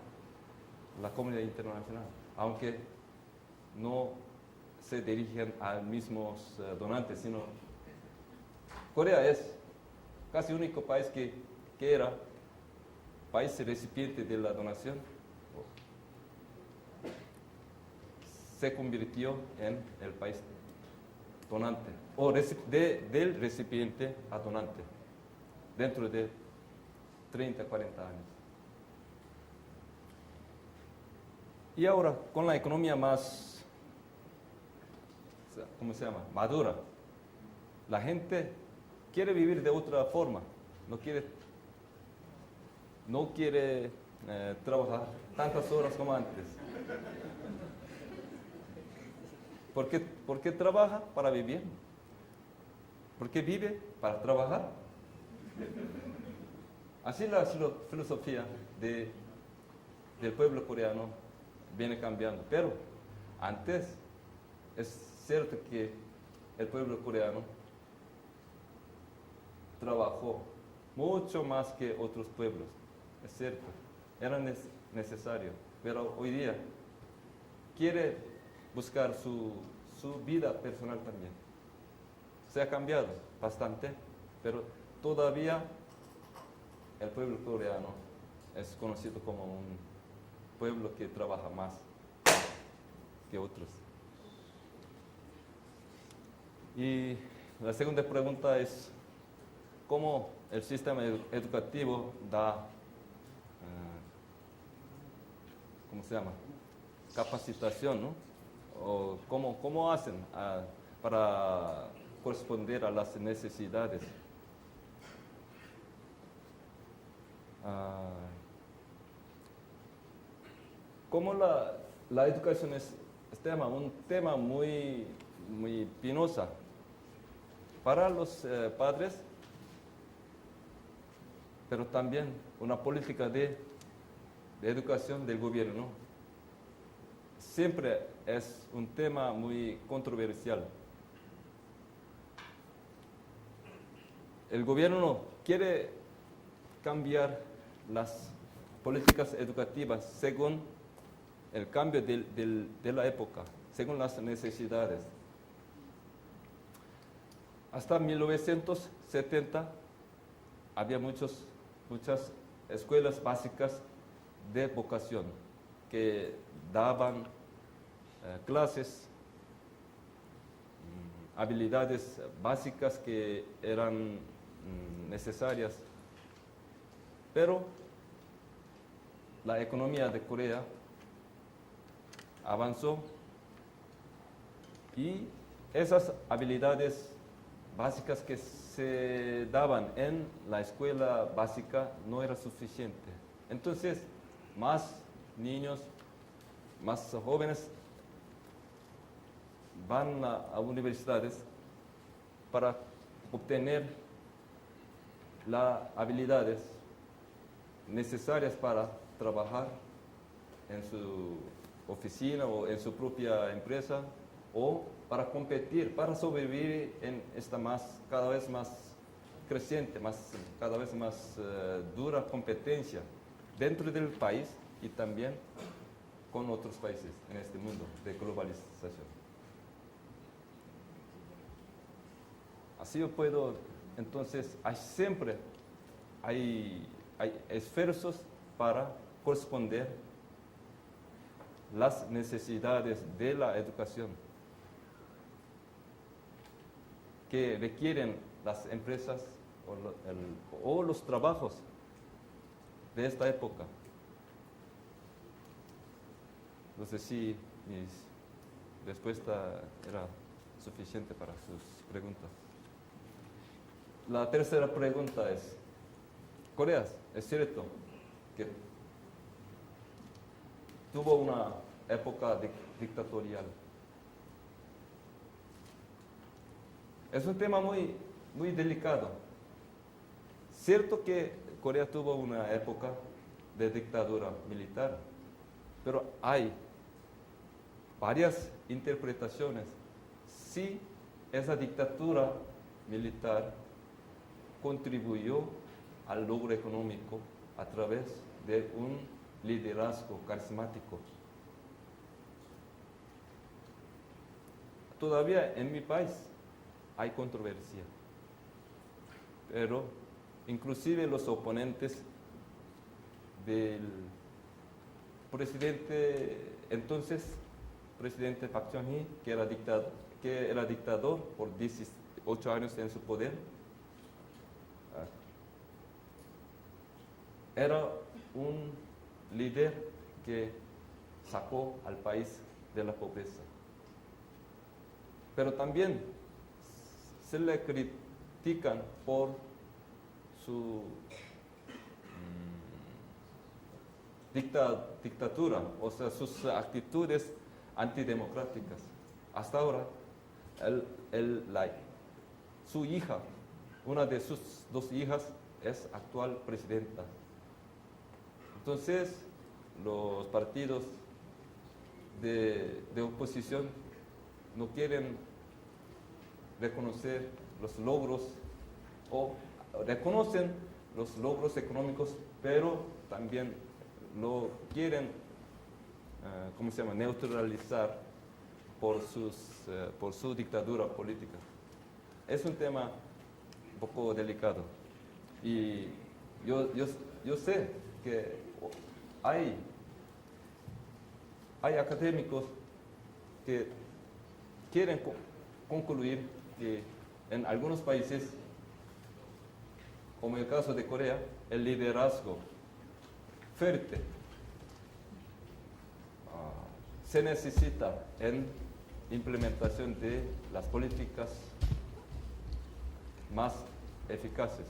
la comunidad internacional, aunque no se dirigen a mismos donantes, sino Corea es casi el único país que era país recipiente de la donación, se convirtió en el país donante, o del recipiente a donante, dentro de 30, 40 años. Y ahora, con la economía más, ¿cómo se llama?, madura, la gente quiere vivir de otra forma, no quiere trabajar tantas horas como antes. ¿Por qué trabaja? Para vivir. ¿Por qué vive? Para trabajar. Así la filosofía del pueblo coreano viene cambiando. Pero antes es cierto que el pueblo coreano trabajó mucho más que otros pueblos, es cierto, era necesario, pero hoy día quiere buscar su vida personal también. Se ha cambiado bastante, pero todavía el pueblo coreano es conocido como un pueblo que trabaja más que otros. Y la segunda pregunta es, ¿cómo el sistema educativo da, ¿cómo se llama? Capacitación, ¿no? O cómo hacen para corresponder a las necesidades? Como la educación es un tema muy penosa para los padres, pero también una política de educación del gobierno. Siempre es un tema muy controversial. El gobierno quiere cambiar las políticas educativas según el cambio de la época, según las necesidades. Hasta 1970 había muchas escuelas básicas de vocación que daban clases, habilidades básicas que eran necesarias. Pero la economía de Corea avanzó y esas habilidades básicas que se daban en la escuela básica no era suficiente. Entonces, más niños, más jóvenes van a universidades para obtener las habilidades necesarias para trabajar en su oficina o en su propia empresa, o para competir, para sobrevivir en esta cada vez más creciente, cada vez más dura competencia dentro del país y también con otros países en este mundo de globalización. Así yo puedo, entonces, siempre hay esfuerzos para corresponder las necesidades de la educación que requieren las empresas o los trabajos de esta época. No sé si mi respuesta era suficiente para sus preguntas. La tercera pregunta es, Corea, es cierto que tuvo una época dictatorial. Es un tema muy delicado. Cierto que Corea tuvo una época de dictadura militar, pero hay varias interpretaciones si esa dictadura militar contribuyó al logro económico a través de un liderazgo carismático. Todavía en mi país hay controversia, pero inclusive los oponentes del presidente Park Chung-hee, que era dictador por 18 años en su poder, era un líder que sacó al país de la pobreza. Pero también se le critican por su dictadura, o sea, sus actitudes antidemocráticas. Hasta ahora, su hija, una de sus dos hijas, es actual presidenta. Entonces, los partidos de oposición no quieren reconocer los logros o reconocen los logros económicos, pero también lo quieren, ¿cómo se llama?, neutralizar por su dictadura política. Es un tema un poco delicado y yo sé que hay académicos que quieren concluir que en algunos países, como el caso de Corea, el liderazgo fuerte se necesita en implementación de las políticas más eficaces.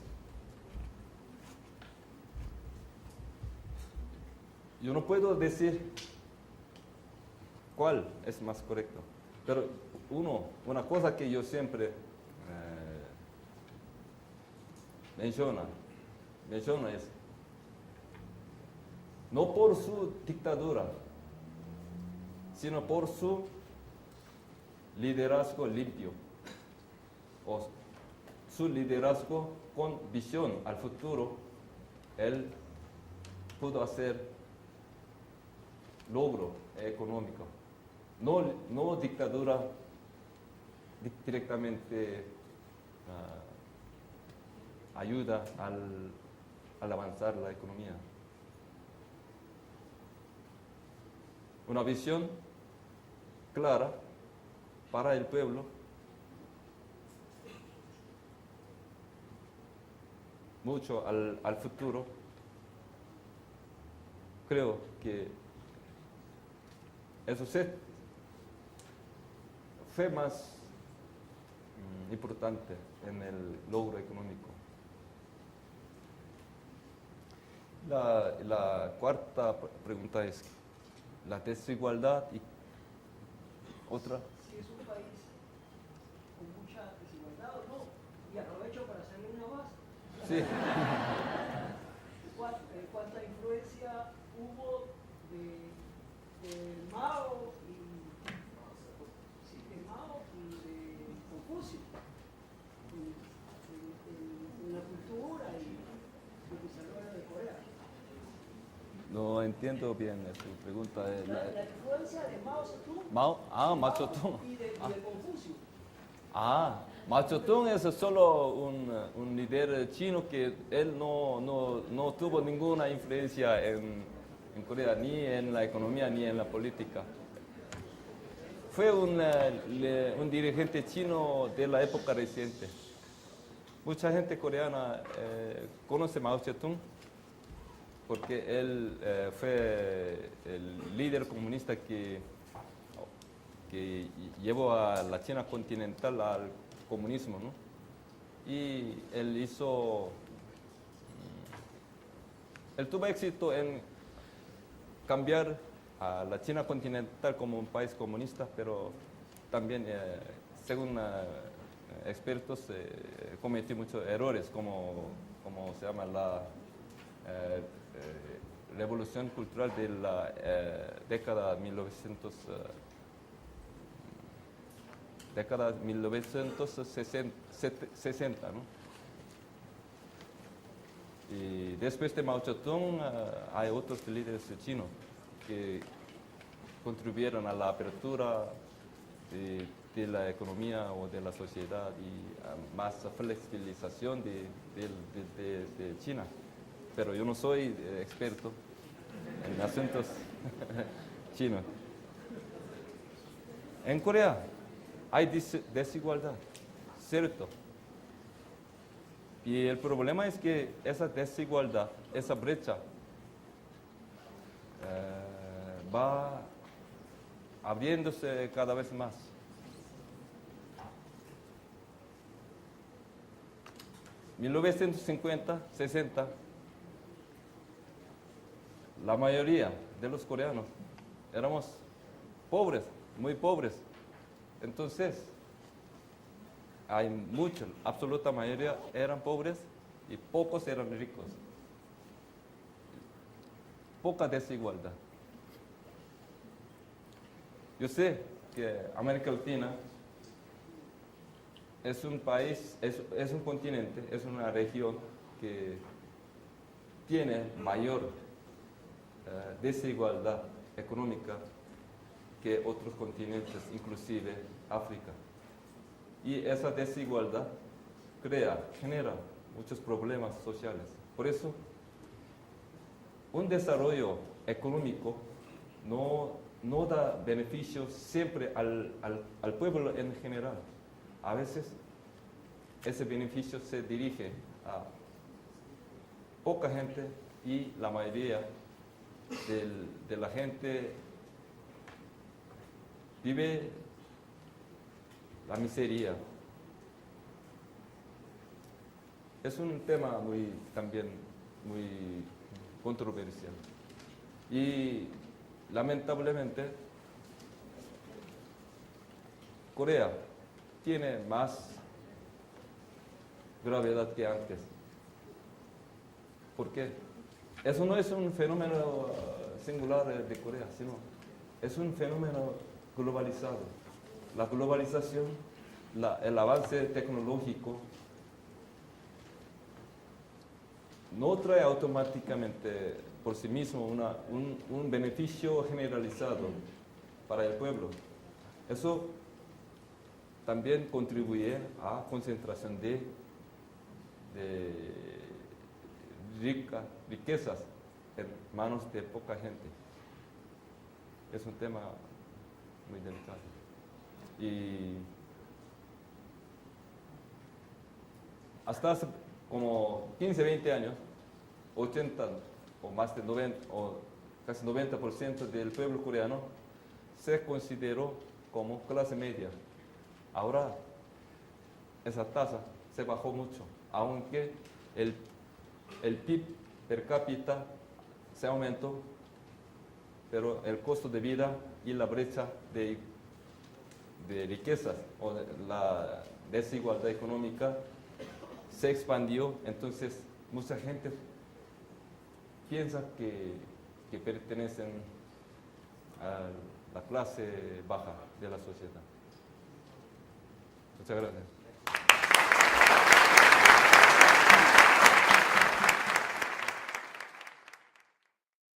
Yo no puedo decir cuál es más correcto, pero una cosa que yo siempre menciono es, no por su dictadura, sino por su liderazgo limpio, o su liderazgo con visión al futuro, él pudo hacer logro económico. No dictadura directamente ayuda al avanzar la economía. Una visión clara para el pueblo, mucho al futuro. Creo que eso fue más importante en el logro económico. La cuarta pregunta es la desigualdad y otra. Si es un país con mucha desigualdad o no, y aprovecho para hacerle una más. Sí. ¿Cuánta influencia hubo de Mao y de Confucio en la cultura y lo que salió de Corea? No entiendo bien su pregunta. La influencia de Mao Zedong Mao Zedong. y de Confucio. Mao Zedong es solo un líder chino que él no tuvo ninguna influencia en Corea, ni en la economía ni en la política. Fue un dirigente chino de la época reciente. Mucha gente coreana conoce Mao Zedong porque él fue el líder comunista que llevó a la China continental al comunismo, ¿no? Y él tuvo éxito en cambiar a la China continental como un país comunista, pero también, según expertos, cometió muchos errores, como se llama la revolución cultural de la década 1960, ¿no? Y después de Mao Zedong hay otros líderes chinos que contribuyeron a la apertura de la economía o de la sociedad y a más flexibilización de China. Pero yo no soy experto en asuntos chinos. En Corea hay desigualdad, cierto. Y el problema es que esa desigualdad, esa brecha, va abriéndose cada vez más. En 1950, 60, la mayoría de los coreanos éramos pobres, muy pobres. Entonces, hay muchos, absoluta mayoría eran pobres y pocos eran ricos. Poca desigualdad. Yo sé que América Latina es un país, es un continente, es una región que tiene mayor desigualdad económica que otros continentes, inclusive África. Y esa desigualdad genera muchos problemas sociales. Por eso, un desarrollo económico no da beneficios siempre al pueblo en general. A veces ese beneficio se dirige a poca gente y la mayoría de la gente vive la miseria. Es un tema también muy controversial. Y lamentablemente Corea tiene más gravedad que antes. ¿Por qué? Eso no es un fenómeno singular de Corea, sino es un fenómeno globalizado. La globalización, el avance tecnológico, no trae automáticamente por sí mismo un beneficio generalizado para el pueblo. Eso también contribuye a concentración de riquezas en manos de poca gente. Es un tema muy delicado. Y hasta hace como 15, 20 años, 80 o más de 90 o casi 90% del pueblo coreano se consideró como clase media. Ahora esa tasa se bajó mucho, aunque el PIB per cápita se aumentó, pero el costo de vida y la brecha de riquezas o la desigualdad económica se expandió. Entonces mucha gente piensa que pertenecen a la clase baja de la sociedad. Muchas gracias.